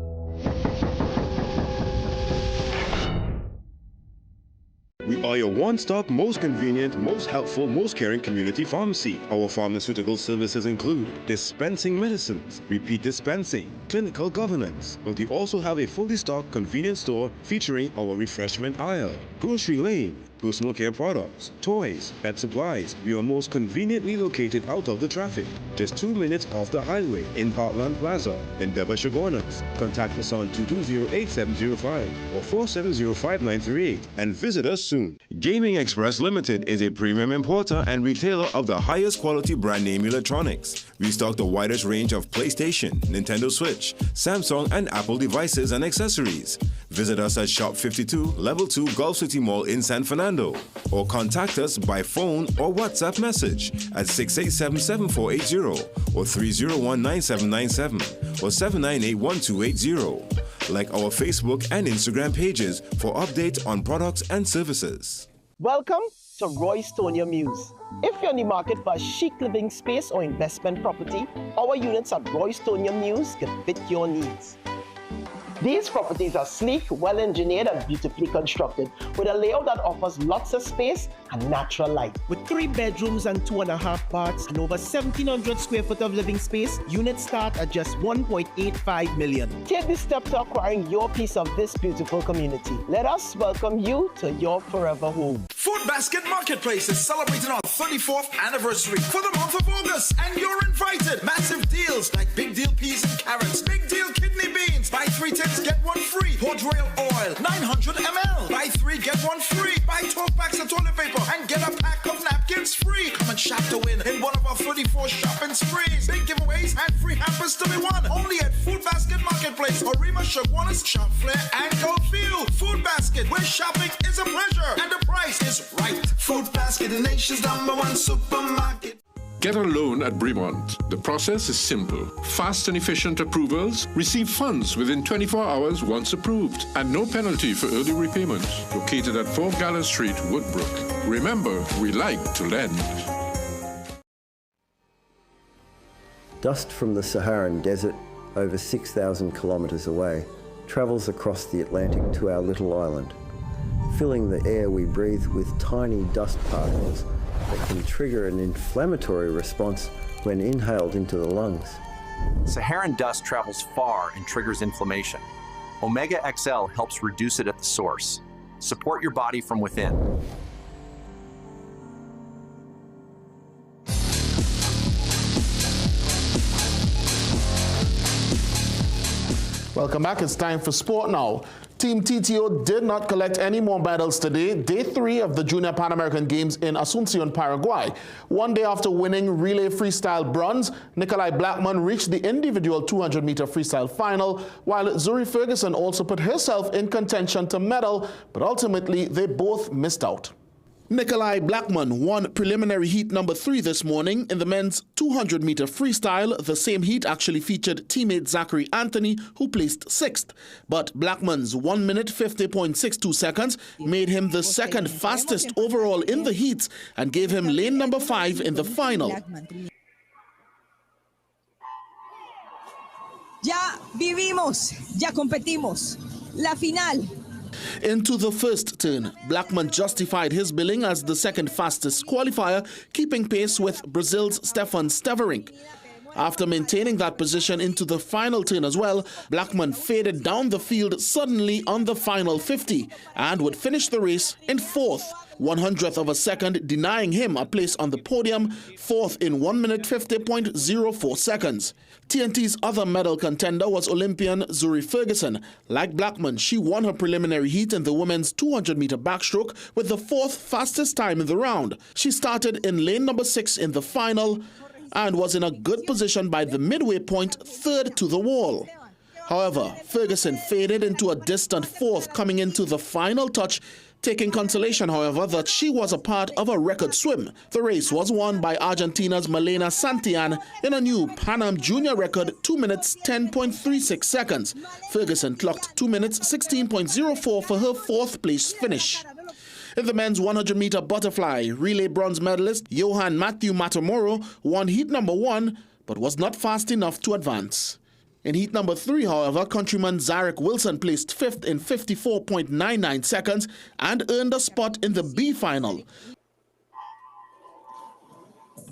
We are your one-stop, most convenient, most helpful, most caring community pharmacy. Our pharmaceutical services include dispensing medicines, repeat dispensing, clinical governance, but we also have a fully stocked convenience store featuring our refreshment aisle, grocery lane, personal care products, toys, pet supplies. We are most conveniently located out of the traffic, just 2 minutes off the highway in Heartland Plaza, in Devonshire Gorners. Contact us on 220-8705 or 470-5938 and visit us soon. Gaming Express Limited is a premium importer and retailer of the highest quality brand name electronics. We stock the widest range of PlayStation, Nintendo Switch, Samsung and Apple devices and accessories. Visit us at Shop 52, Level 2 Gulf City Mall in San Fernando, or contact us by phone or WhatsApp message at 687-7480 or 301-9797 or 798-1280. Like our Facebook and Instagram pages for updates on products and services. Welcome to Roystonia Muse. If you're in the market for a chic living space or investment property, our units at Roystonia Muse can fit your needs. These properties are sleek, well-engineered and beautifully constructed with a layout that offers lots of space and natural light. With 3 bedrooms and 2.5 baths and over 1,700 square foot of living space, units start at just $1.85 million. Take this step to acquiring your piece of this beautiful community. Let us welcome you to your forever home. Food Basket Marketplace is celebrating our 34th anniversary for the month of August, and you're invited. Massive deals like big deal peas and carrots, big deal kidney beans, buy 3 tins, get 1 free. Port Royal oil, 900 ml, buy 3, get 1 free. Buy 12 packs of toilet paper and get a pack of napkins free. Come and shop to win in one of our 34 shopping sprees. Big giveaways and free hampers to be won only at Food Basket Marketplace. Pressure Corners, Shop Flair, and Goldfield. Food Basket, where shopping is a pleasure and the price is right. Food Basket, the nation's #1 supermarket. Get a loan at Bremont. The process is simple. Fast and efficient approvals. Receive funds within 24 hours once approved. And no penalty for early repayment. Located at 4 Gallows Street, Woodbrook. Remember, we like to lend. Dust from the Saharan desert, over 6,000 kilometres away, travels across the Atlantic to our little island, filling the air we breathe with tiny dust particles that can trigger an inflammatory response when inhaled into the lungs. Saharan dust travels far and triggers inflammation. Omega XL helps reduce it at the source. Support your body from within. Welcome back. It's time for sport now. Team TTO did not collect any more medals today, day 3 of the Junior Pan American Games in Asunción, Paraguay. One day after winning relay freestyle bronze, Nikolai Blackman reached the individual 200-meter freestyle final, while Zuri Ferguson also put herself in contention to medal, but ultimately they both missed out. Nikolai Blackman won preliminary heat number 3 this morning in the men's 200-meter freestyle. The same heat actually featured teammate Zachary Anthony, who placed 6th. But Blackman's 1 minute 50.62 seconds made him the second fastest overall in the heats and gave him lane number 5 in the final. Ya vivimos, ya competimos. La final. Into the first turn, Blackman justified his billing as the second fastest qualifier, keeping pace with Brazil's Stefan Steverink. After maintaining that position into the final turn as well, Blackman faded down the field suddenly on the final 50 and would finish the race in 4th, 100th of a second, denying him a place on the podium, 4th in 1 minute 50.04 seconds. TNT's other medal contender was Olympian Zuri Ferguson. Like Blackman, she won her preliminary heat in the women's 200-meter backstroke with the 4th fastest time in the round. She started in lane number 6 in the final and was in a good position by the midway point, 3rd to the wall. However, Ferguson faded into a distant 4th coming into the final touch, taking consolation, however, that she was a part of a record swim. The race was won by Argentina's Malena Santillan in a new Pan Am Junior record 2 minutes 10.36 seconds. Ferguson clocked 2 minutes 16.04 for her 4th place finish. In the men's 100-meter butterfly, relay bronze medalist Johan Matthew Matamoro won heat number 1, but was not fast enough to advance. In heat number 3, however, countryman Zarek Wilson placed 5th in 54.99 seconds and earned a spot in the B final.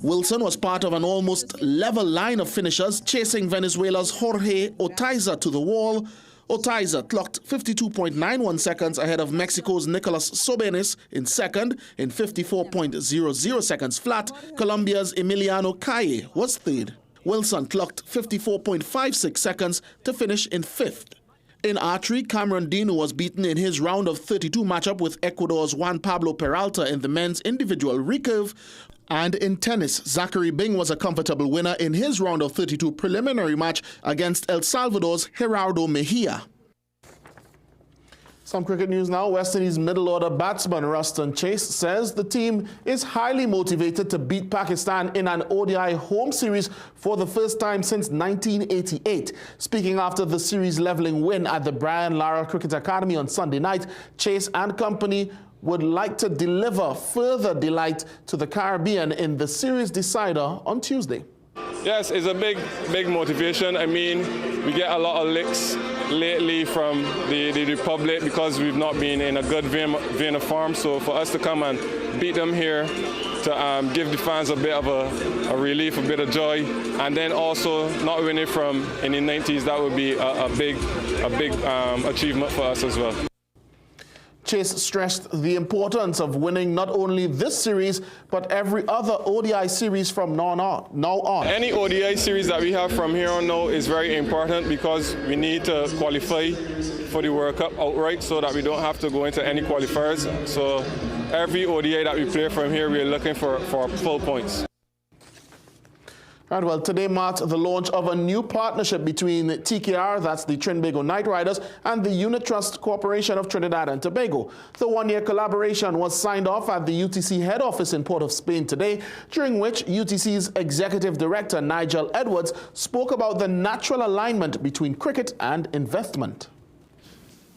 Wilson was part of an almost level line of finishers, chasing Venezuela's Jorge Otaiza to the wall. Otaiza clocked 52.91 seconds ahead of Mexico's Nicolas Sobenes in 2nd in 54.00 seconds flat. Colombia's Emiliano Calle was 3rd. Wilson clocked 54.56 seconds to finish in 5th. In archery, Cameron Dino was beaten in his round of 32 matchup with Ecuador's Juan Pablo Peralta in the men's individual recurve. And in tennis, Zachary Bing was a comfortable winner in his round of 32 preliminary match against El Salvador's Gerardo Mejia. Some cricket news now. West Indies middle order batsman Ruston Chase says the team is highly motivated to beat Pakistan in an ODI home series for the first time since 1988. Speaking after the series leveling win at the Brian Lara Cricket Academy on Sunday night, Chase and company would like to deliver further delight to the Caribbean in the series decider on Tuesday. Yes, it's a big motivation. I mean, we get a lot of licks lately from the Republic because we've not been in a good vein of form. So for us to come and beat them here, to give the fans a bit of a relief, a bit of joy, and then also not winning from in the 90s, that would be a big achievement for us as well. Chase stressed the importance of winning not only this series, but every other ODI series from now on. Any ODI series that we have from here on now is very important because we need to qualify for the World Cup outright so that we don't have to go into any qualifiers. So every ODI that we play from here, we're looking for full points. Right, well, today marked the launch of a new partnership between TKR, that's the Trinbago Knight Riders, and the Unit Trust Corporation of Trinidad and Tobago. The one-year collaboration was signed off at the UTC head office in Port of Spain today, during which UTC's Executive Director Nigel Edwards spoke about the natural alignment between cricket and investment.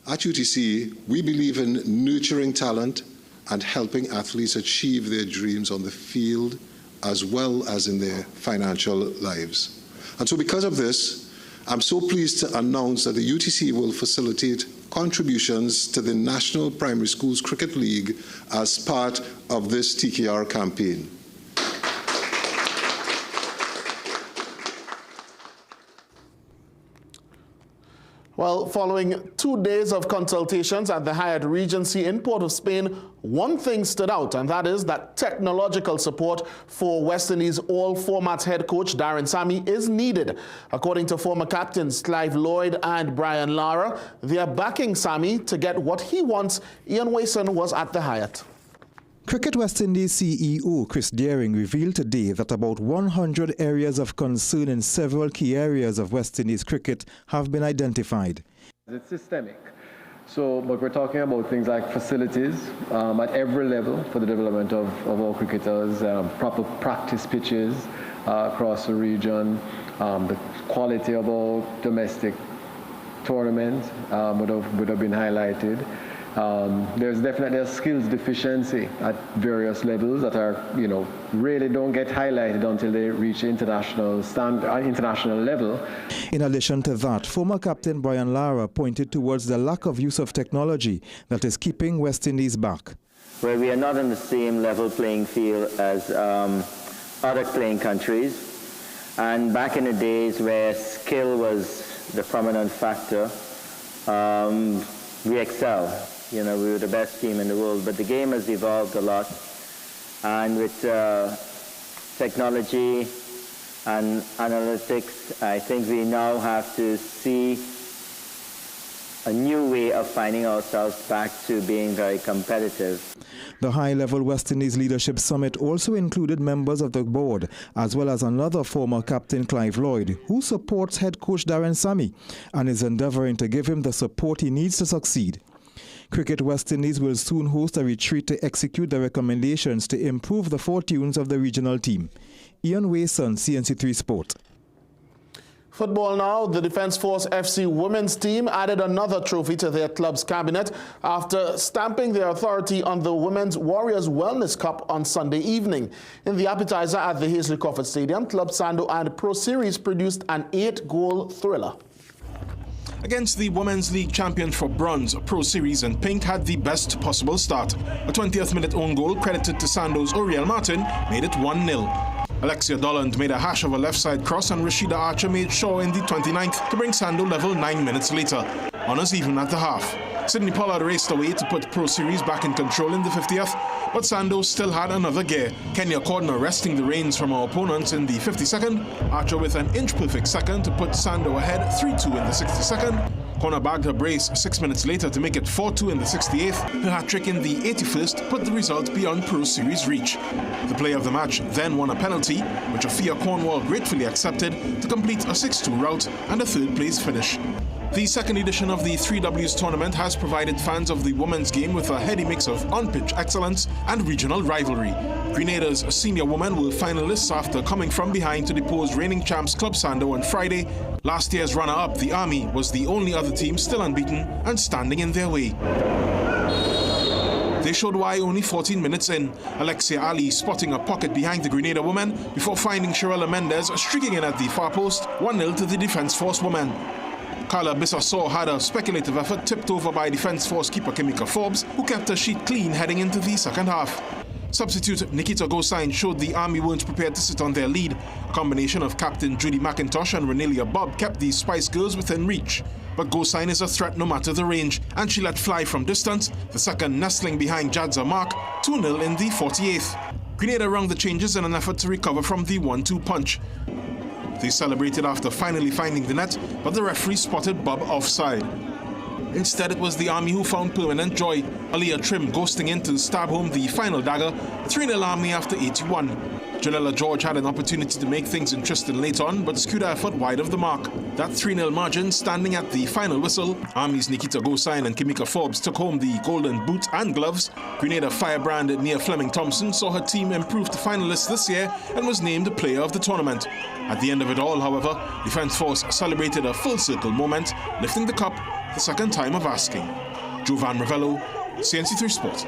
At UTC, we believe in nurturing talent and helping athletes achieve their dreams on the field as well as in their financial lives. And so because of this, I'm so pleased to announce that the UTC will facilitate contributions to the National Primary Schools Cricket League as part of this TKR campaign. Well, following 2 days of consultations at the Hyatt Regency in Port of Spain, one thing stood out, and that is that technological support for West Indies all-formats head coach Darren Sammy is needed. According to former captains Clive Lloyd and Brian Lara, they are backing Sammy to get what he wants. Ian Wason was at the Hyatt. Cricket West Indies CEO Chris Deering revealed today that about 100 areas of concern in several key areas of West Indies cricket have been identified. It's systemic. So, but we're talking about things like facilities at every level for the development of our cricketers, proper practice pitches across the region, the quality of our domestic tournament would have been highlighted. There's definitely a skills deficiency at various levels that are, really don't get highlighted until they reach international level. In addition to that, former captain Brian Lara pointed towards the lack of use of technology that is keeping West Indies back. Where we are not on the same level playing field as other playing countries, and back in the days where skill was the prominent factor, we excel. We were the best team in the world, but the game has evolved a lot. And with technology and analytics, I think we now have to see a new way of finding ourselves back to being very competitive. The high-level West Indies Leadership Summit also included members of the board, as well as another former captain, Clive Lloyd, who supports head coach Darren Sammy and is endeavouring to give him the support he needs to succeed. Cricket West Indies will soon host a retreat to execute the recommendations to improve the fortunes of the regional team. Ian Wason, CNC3 Sport. Football now. The Defence Force FC women's team added another trophy to their club's cabinet after stamping their authority on the Women's Warriors Wellness Cup on Sunday evening. In the appetizer at the Hazley Crawford Stadium, Club Sando and Pro Series produced an 8-goal thriller. Against the Women's League champions for bronze, Pro Series and Pink had the best possible start. A 20th minute own goal credited to Sando's Oriel Martin made it 1-0. Alexia Dolland made a hash of a left side cross and Rashida Archer made sure in the 29th to bring Sando level 9 minutes later. Honours even at the half. Sydney Pollard raced away to put Pro Series back in control in the 50th, but Sando still had another gear. Kenya Cordner wresting the reins from our opponents in the 52nd, Archer with an inch-perfect second to put Sando ahead 3-2 in the 62nd. Connor bagged her brace 6 minutes later to make it 4-2 in the 68th. Her hat-trick in the 81st put the result beyond Pro Series reach. The player of the match then won a penalty, which Afia Cornwall gratefully accepted to complete a 6-2 rout and a third-place finish. The second edition of the 3Ws tournament has provided fans of the women's game with a heady mix of on-pitch excellence and regional rivalry. Grenada's senior women were finalists after coming from behind to depose reigning champs Club Sando on Friday. Last year's runner-up, the Army, was the only other team still unbeaten and standing in their way. They showed why only 14 minutes in. Alexia Ali spotting a pocket behind the Grenada women before finding Shirella Mendez streaking in at the far post, 1-0 to the Defence Force women. Carla Bissasaw had a speculative effort tipped over by Defence Force keeper Kimika Forbes, who kept her sheet clean heading into the second half. Substitute Nikita Gosain showed the Army weren't prepared to sit on their lead. A combination of Captain Judy McIntosh and Renelia Bob kept the Spice Girls within reach. But Gosain is a threat no matter the range, and she let fly from distance, the second nestling behind Jadza Mark, 2-0 in the 48th. Grenada rung the changes in an effort to recover from the 1-2 punch. They celebrated after finally finding the net, but the referee spotted Bob offside. Instead, it was the Army who found permanent joy. Aliyah Trim ghosting in to stab home the final dagger, 3-0 Army after 81. Janella George had an opportunity to make things interesting late on, but skewed her effort wide of the mark. That 3-0 margin standing at the final whistle. Army's Nikita Gosain and Kimika Forbes took home the golden boot and gloves. Grenada Firebrand Nia Fleming Thompson saw her team improve to finalists this year and was named the player of the tournament. At the end of it all, however, Defence Force celebrated a full circle moment, lifting the cup the second time of asking. Jovan Ravello, CNC3 Sport.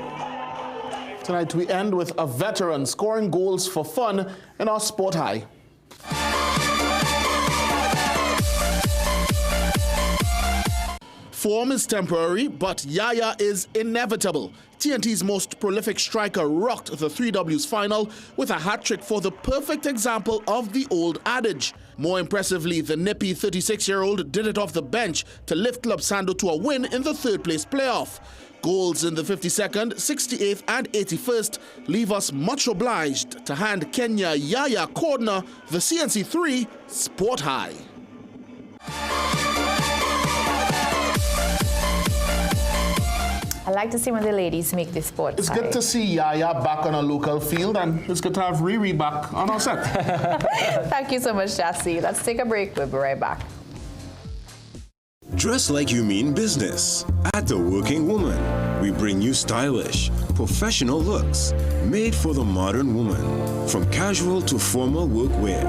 Tonight we end with a veteran scoring goals for fun in our Sport High. Form is temporary, but Yaya is inevitable. TNT's most prolific striker rocked the 3Ws final with a hat-trick for the perfect example of the old adage. More impressively, the nippy 36-year-old did it off the bench to lift Club Sando to a win in the third-place playoff. Goals in the 52nd, 68th and 81st leave us much obliged to hand Kenya Yaya Cordner the CNC3 Sport High. I like to see when the ladies make this sport. It's good to see Yaya back on a local field, and it's good to have Riri back on our set. Thank you so much, Jassy. Let's take a break. We'll be right back. Dress like you mean business. At The Working Woman, we bring you stylish, professional looks made for the modern woman. From casual to formal workwear,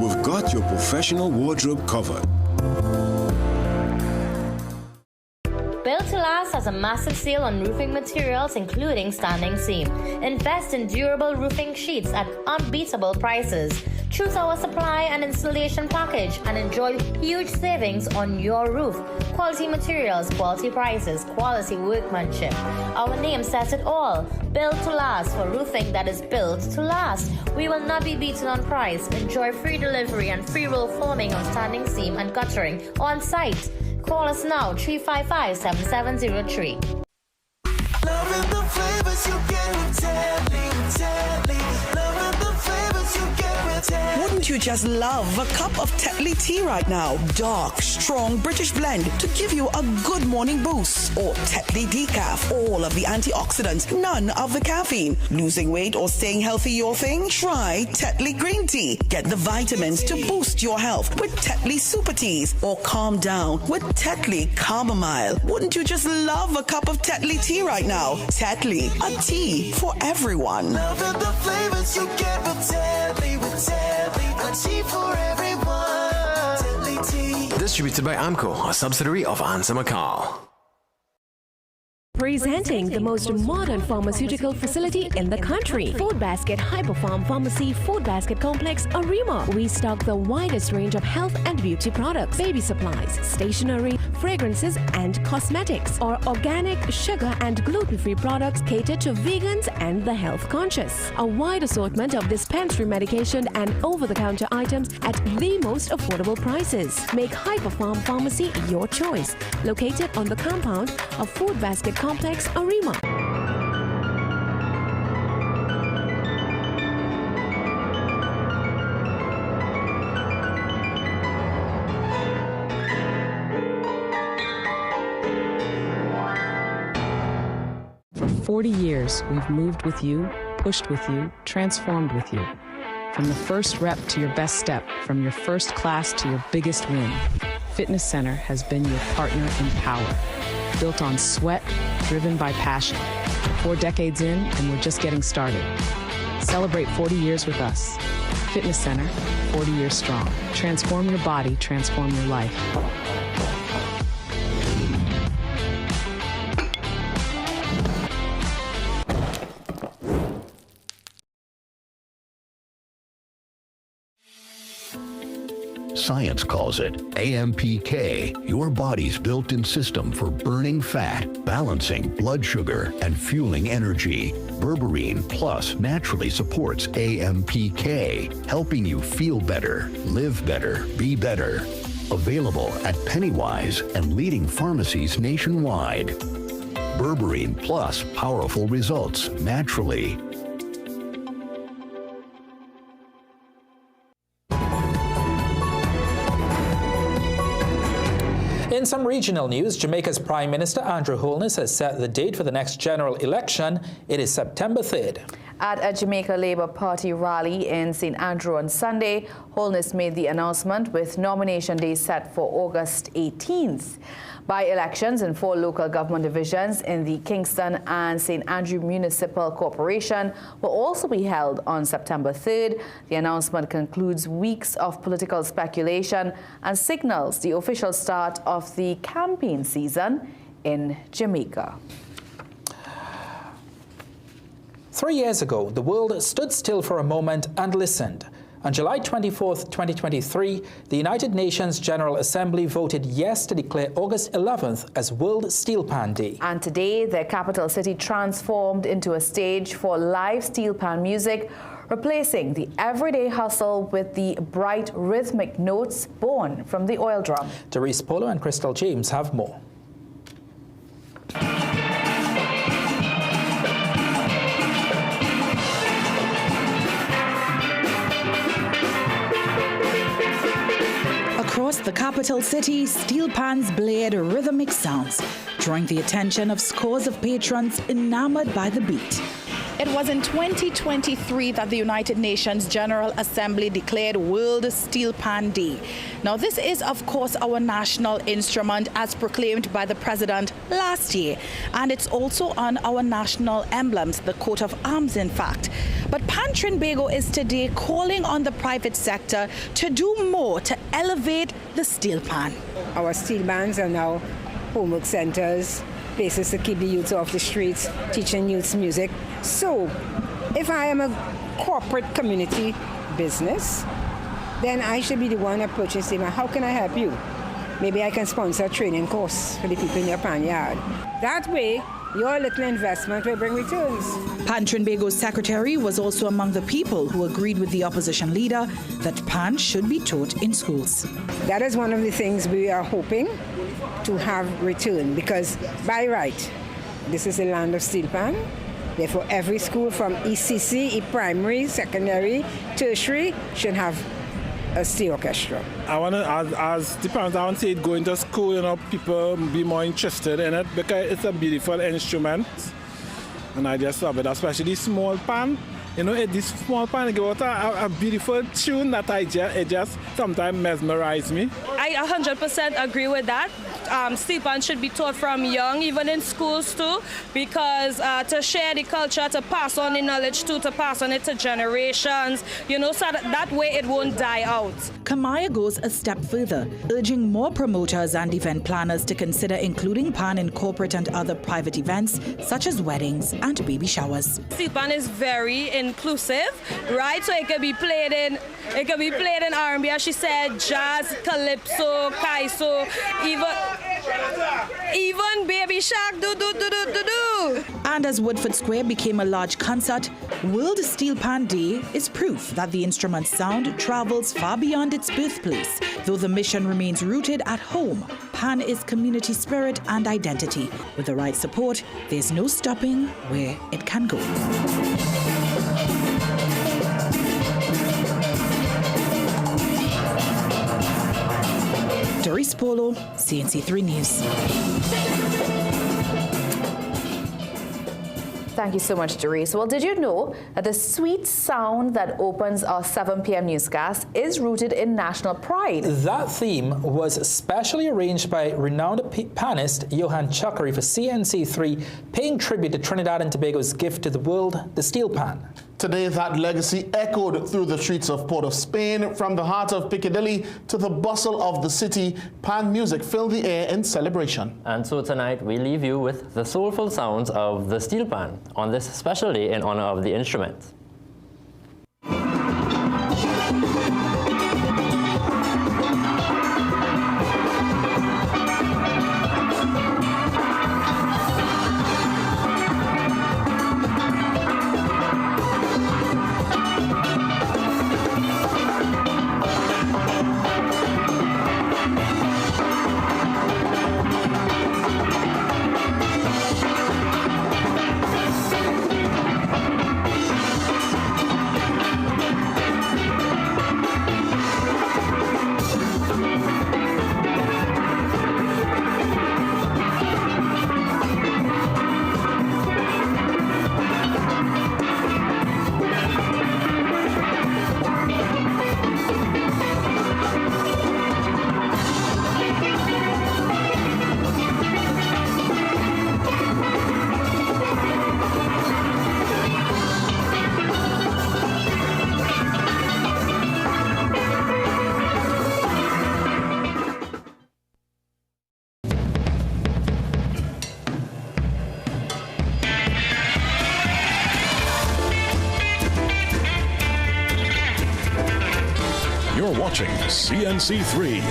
we've got your professional wardrobe covered. Built to Last has a massive sale on roofing materials, including standing seam. Invest in durable roofing sheets at unbeatable prices. Choose our supply and installation package and enjoy huge savings on your roof. Quality materials, quality prices, quality workmanship. Our name says it all. Built to Last, for roofing that is built to last. We will not be beaten on price. Enjoy free delivery and free roll forming on standing seam and guttering on site. Call us now, 355-7703. Loving the flavors you get with Tetley. Loving the flavors you get with Tetley. Wouldn't you just love a cup of Tetley tea right now? Dark, strong British blend to give you a good morning boost. Or Tetley decaf, all of the antioxidants, none of the caffeine. Losing weight or staying healthy your thing? Try Tetley green tea. Get the vitamins to boost your health with Tetley super teas. Or calm down with Tetley chamomile. Wouldn't you just love a cup of Tetley tea right now? Tetley, a tea for everyone. Loving the flavors you get with Tetley, a tea for everyone. Tetley tea. Distributed by AMCO, a subsidiary of Ansa McCall. Presenting the most modern pharmaceutical facility in the country, Food Basket Hyperfarm Pharmacy Food Basket Complex, Arima. We stock the widest range of health and beauty products, baby supplies, stationery, fragrances, and cosmetics. Our organic, sugar, and gluten-free products cater to vegans and the health conscious. A wide assortment of dispensary medication and over-the-counter items at the most affordable prices. Make Hyperfarm Pharmacy your choice. Located on the compound of Food Basket Complex, Arima. For 40 years, we've moved with you, pushed with you, transformed with you. From the first rep to your best step, from your first class to your biggest win, Fitness Center has been your partner in power. Built on sweat, driven by passion. 4 decades in, and we're just getting started. Celebrate 40 years with us. Fitness Center, 40 years strong. Transform your body, transform your life. Science calls it AMPK, your body's built-in system for burning fat, balancing blood sugar, and fueling energy. Berberine Plus naturally supports AMPK, helping you feel better, live better, be better. Available at Pennywise and leading pharmacies nationwide. Berberine Plus, powerful results naturally. In some regional news, Jamaica's Prime Minister Andrew Holness has set the date for the next general election. It is September 3rd. At a Jamaica Labour Party rally in St. Andrew on Sunday, Holness made the announcement with nomination day set for August 18th. By-elections in 4 local government divisions in the Kingston and St. Andrew Municipal Corporation will also be held on September 3rd. The announcement concludes weeks of political speculation and signals the official start of the campaign season in Jamaica. 3 years ago, the world stood still for a moment and listened. On July 24, 2023, the United Nations General Assembly voted yes to declare August 11th as World Steel Pan Day. And today, the capital city transformed into a stage for live steel pan music, replacing the everyday hustle with the bright rhythmic notes born from the oil drum. Therese Polo and Crystal James have more. Across the capital city, steel pans blared rhythmic sounds, drawing the attention of scores of patrons enamored by the beat. It was in 2023 that the United Nations General Assembly declared World Steel Pan Day. Now, this is, of course, our national instrument as proclaimed by the President last year. And it's also on our national emblems, the coat of arms, in fact. But Pan Trinbago is today calling on the private sector to do more to elevate the steel pan. Our steel bands are now homework centers, places to keep the youth off the streets, teaching youths music. So, if I am a corporate community business, then I should be the one approaching saying, how can I help you? Maybe I can sponsor a training course for the people in your pan yard. That way, your little investment will bring returns. Pan Trinbago's secretary was also among the people who agreed with the opposition leader that pan should be taught in schools. That is one of the things we are hoping to have return, because by right, this is a land of steel pan. Therefore, every school from ECC, primary, secondary, tertiary should have a steel orchestra. I want to, as the parents, I want to see it going to school, people be more interested in it because it's a beautiful instrument. And I just love it, especially small pan. This small pan give out a beautiful tune that it just sometimes mesmerizes me. I 100% agree with that. Steel pan should be taught from young, even in schools too, because to share the culture, to pass on the knowledge too, to pass on it to generations, so that way it won't die out. Kamaya goes a step further, urging more promoters and event planners to consider including pan in corporate and other private events, such as weddings and baby showers. Steel pan is very inclusive, right? So it can be played in R&B, as she said, jazz, calypso, kaiso, even baby shark, do. And as Woodford Square became a large concert, World Steel Pan Day is proof that the instrument's sound travels far beyond its birthplace. Though the mission remains rooted at home, pan is community spirit and identity. With the right support, there's no stopping where it can go. Doris Polo, CNC3 News. Thank you so much, Doris. Well, did you know that the sweet sound that opens our 7 p.m. newscast is rooted in national pride? That theme was specially arranged by renowned panist Johan Chakri for CNC3, paying tribute to Trinidad and Tobago's gift to the world, the steel pan. Today, that legacy echoed through the streets of Port of Spain. From the heart of Piccadilly to the bustle of the city, pan music filled the air in celebration. And so tonight, we leave you with the soulful sounds of the steel pan on this special day in honor of the instrument. You're watching CNC3.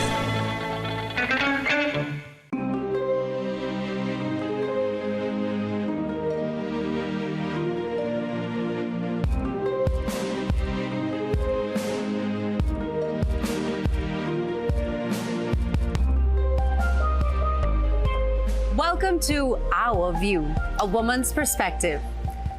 Welcome to Our View, a woman's perspective.